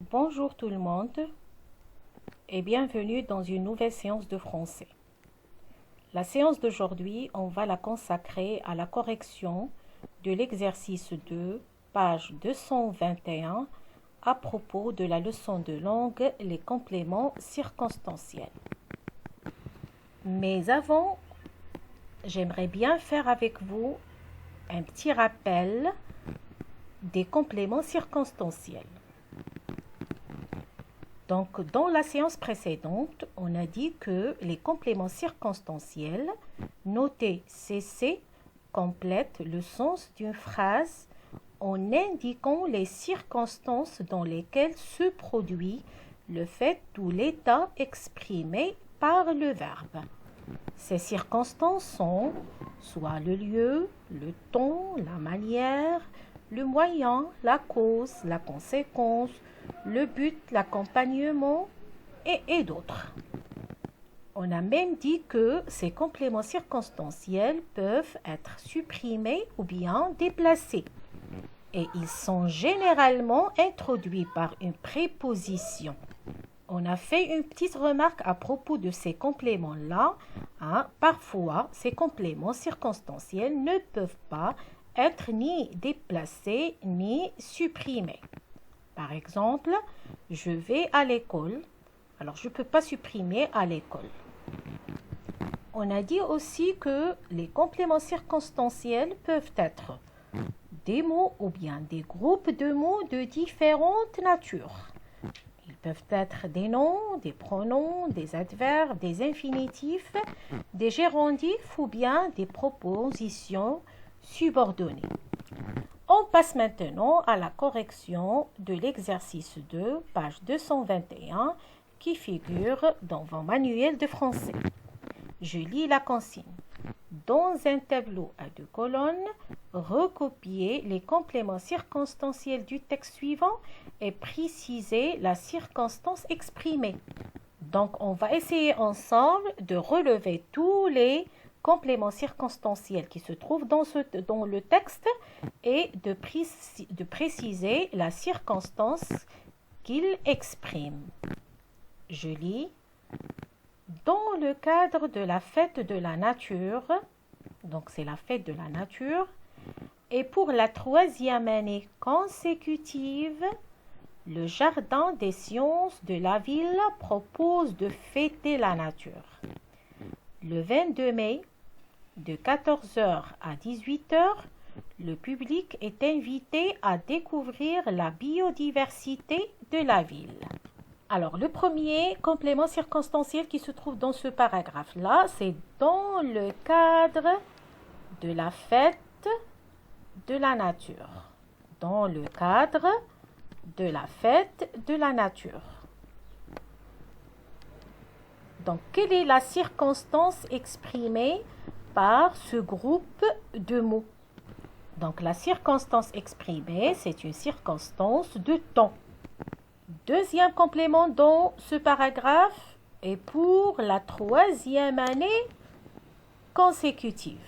Bonjour tout le monde et bienvenue dans une nouvelle séance de français. La séance d'aujourd'hui, on va la consacrer à la correction de l'exercice 2, page 221, à propos de la leçon de langue, les compléments circonstanciels. Mais avant, j'aimerais bien faire avec vous un petit rappel des compléments circonstanciels. Donc, dans la séance précédente, on a dit que les compléments circonstanciels, notés CC, complètent le sens d'une phrase en indiquant les circonstances dans lesquelles se produit le fait ou l'état exprimé par le verbe. Ces circonstances sont soit le lieu, le ton, la manière, le moyen, la cause, la conséquence, le but, l'accompagnement et d'autres. On a même dit que ces compléments circonstanciels peuvent être supprimés ou bien déplacés. Et ils sont généralement introduits par une préposition. On a fait une petite remarque à propos de ces compléments-là. Parfois, ces compléments circonstanciels ne peuvent pas être ni déplacés ni supprimés. Par exemple, je vais à l'école. Alors, je ne peux pas supprimer à l'école. On a dit aussi que les compléments circonstanciels peuvent être des mots ou bien des groupes de mots de différentes natures. Ils peuvent être des noms, des pronoms, des adverbes, des infinitifs, des gérondifs ou bien des propositions subordonnées. On passe maintenant à la correction de l'exercice 2, page 221, qui figure dans vos manuels de français. Je lis la consigne. Dans un tableau à 2 colonnes, recopiez les compléments circonstanciels du texte suivant et précisez la circonstance exprimée. Donc, on va essayer ensemble de relever tous les compléments circonstanciels qui se trouvent dans le texte et de préciser la circonstance qu'ils expriment. Je lis. Dans le cadre de la fête de la nature, donc c'est la fête de la nature, et pour la 3e année consécutive, le Jardin des sciences de la ville propose de fêter la nature. Le 22 mai, de 14 h à 18 h, le public est invité à découvrir la biodiversité de la ville. Alors, le premier complément circonstanciel qui se trouve dans ce paragraphe-là, c'est dans le cadre de la fête de la nature. Dans le cadre de la fête de la nature. Donc, quelle est la circonstance exprimée par ce groupe de mots? Donc, la circonstance exprimée, c'est une circonstance de temps. Deuxième complément dans ce paragraphe est pour la 3e année consécutive.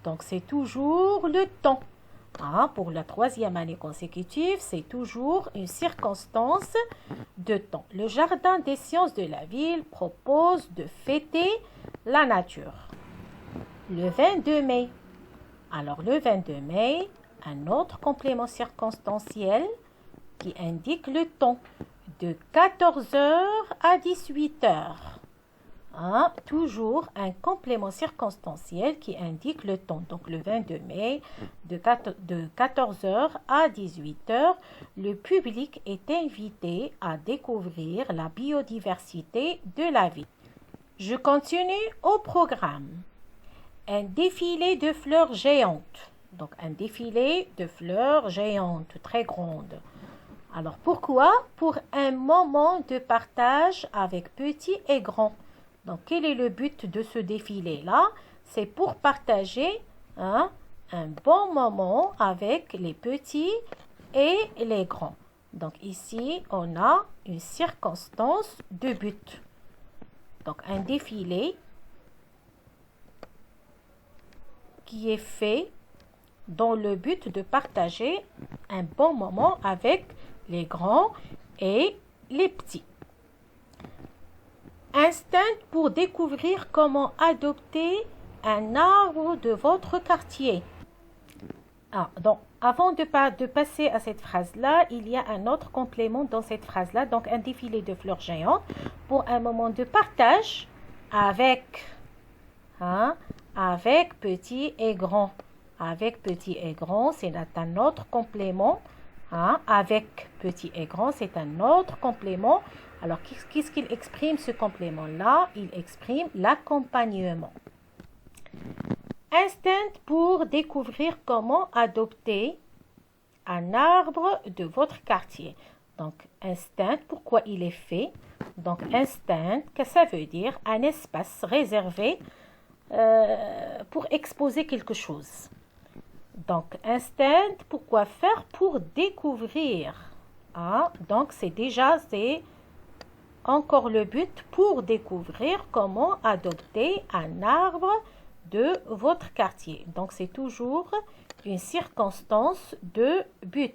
Donc, c'est toujours le temps. Pour la 3e année consécutive, c'est toujours une circonstance de temps. Le Jardin des sciences de la ville propose de fêter la nature. Le 22 mai. Alors, le 22 mai, un autre complément circonstanciel qui indique le temps de 14 h à 18 h. Toujours un complément circonstanciel qui indique le temps. Donc, le 22 mai, de 14 h à 18 h, le public est invité à découvrir la biodiversité de la ville. Je continue au programme. Un défilé de fleurs géantes. Donc, un défilé de fleurs géantes, très grandes. Alors, pourquoi? Pour un moment de partage avec petits et grands. Donc, quel est le but de ce défilé-là? C'est pour partager un bon moment avec les petits et les grands. Donc, ici, on a une circonstance de but. Donc, un défilé qui est fait dans le but de partager un bon moment avec les grands et les petits. Instinct pour découvrir comment adopter un arbre de votre quartier. Donc, avant de passer à cette phrase-là, il y a un autre complément dans cette phrase-là, donc un défilé de fleurs géantes pour un moment de partage avec, avec petit et grand. Avec petit et grand, c'est un autre complément. Avec petit et grand, c'est un autre complément. Alors, qu'est-ce qu'il exprime ce complément-là? Il exprime l'accompagnement. Instinct pour découvrir comment adopter un arbre de votre quartier. Donc, instinct, pourquoi il est fait? Donc, instinct, qu'est-ce que ça veut dire? Un espace réservé pour exposer quelque chose. Donc, instinct, pourquoi faire? Pour découvrir. Donc, c'est encore le but pour découvrir comment adopter un arbre de votre quartier. Donc, c'est toujours une circonstance de but.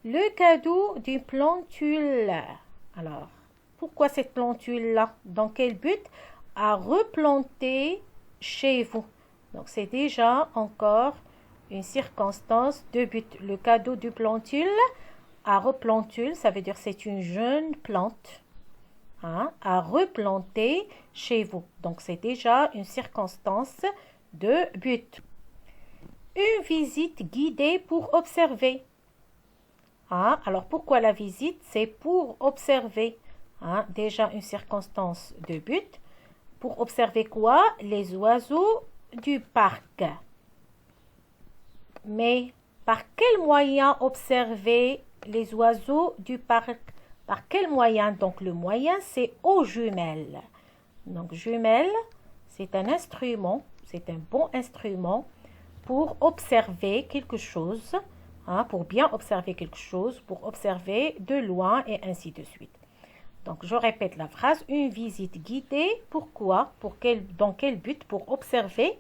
Le cadeau d'une plantule. Alors, pourquoi cette plantule-là? Dans quel but? À replanter chez vous. Donc, c'est déjà encore une circonstance de but. Le cadeau du plantule à replantule, ça veut dire c'est une jeune plante. À replanter chez vous. Donc, c'est déjà une circonstance de but. Une visite guidée pour observer. Alors, pourquoi la visite? C'est pour observer. Déjà une circonstance de but. Pour observer quoi? Les oiseaux du parc. Mais par quel moyen observer les oiseaux du parc? Par quel moyen? Donc, le moyen, c'est aux jumelles. Donc, jumelles, c'est un instrument, c'est un bon instrument pour observer quelque chose, pour bien observer quelque chose, pour observer de loin et ainsi de suite. Donc, je répète la phrase, une visite guidée, pourquoi? Dans quel but? Pour observer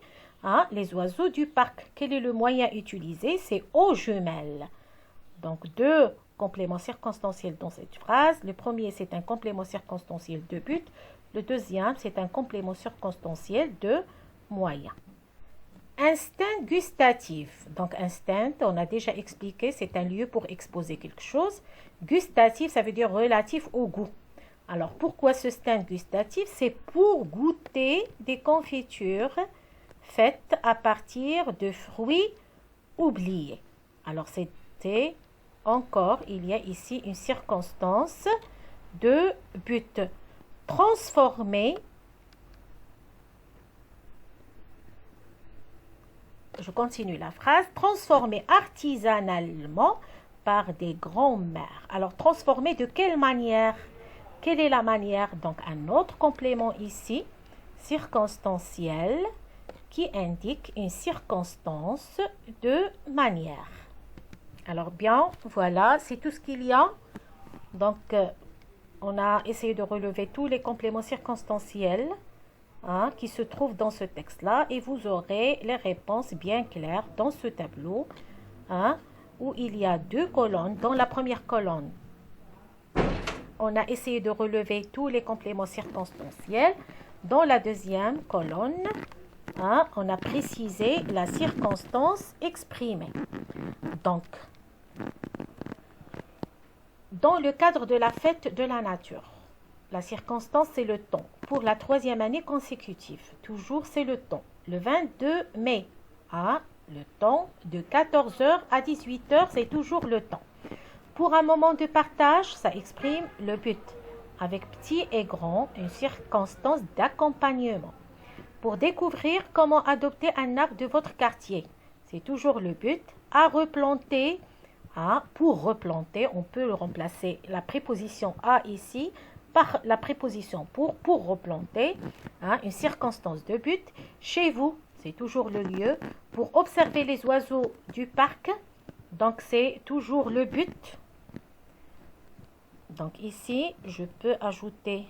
les oiseaux du parc. Quel est le moyen utilisé? C'est aux jumelles. Donc, deux complément circonstanciel dans cette phrase. Le premier, c'est un complément circonstanciel de but. Le deuxième, c'est un complément circonstanciel de moyen. Instinct gustatif. Donc, instinct, on a déjà expliqué, c'est un lieu pour exposer quelque chose. Gustatif, ça veut dire relatif au goût. Alors, pourquoi ce instinct gustatif? C'est pour goûter des confitures faites à partir de fruits oubliés. Alors, c'était encore, il y a ici une circonstance de but. Transformer, je continue la phrase, transformer artisanalement par des grands-mères. Alors, transformer de quelle manière? Quelle est la manière? Donc, un autre complément ici, circonstanciel, qui indique une circonstance de manière. Alors bien, voilà, c'est tout ce qu'il y a. Donc, on a essayé de relever tous les compléments circonstanciels qui se trouvent dans ce texte-là. Et vous aurez les réponses bien claires dans ce tableau où il y a deux colonnes. Dans la première colonne, on a essayé de relever tous les compléments circonstanciels. Dans la deuxième colonne, on a précisé la circonstance exprimée. Donc, dans le cadre de la fête de la nature, la circonstance, c'est le temps. Pour la 3e année consécutive, toujours, c'est le temps. Le 22 mai, le temps de 14h à 18h, c'est toujours le temps. Pour un moment de partage, ça exprime le but. Avec petit et grand, une circonstance d'accompagnement. Pour découvrir comment adopter un arbre de votre quartier, c'est toujours le but. À replanter, pour replanter, on peut remplacer la préposition à ici par la préposition pour replanter, une circonstance de but. Chez vous, c'est toujours le lieu. Pour observer les oiseaux du parc, donc c'est toujours le but. Donc ici, je peux ajouter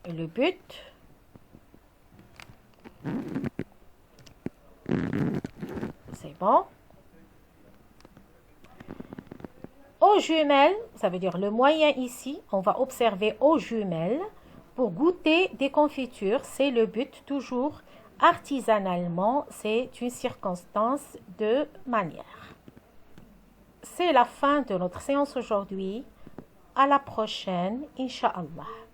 le but. C'est bon. Aux jumelles, ça veut dire le moyen ici, on va observer aux jumelles pour goûter des confitures. C'est le but, toujours artisanalement, c'est une circonstance de manière. C'est la fin de notre séance aujourd'hui. À la prochaine, Inch'Allah.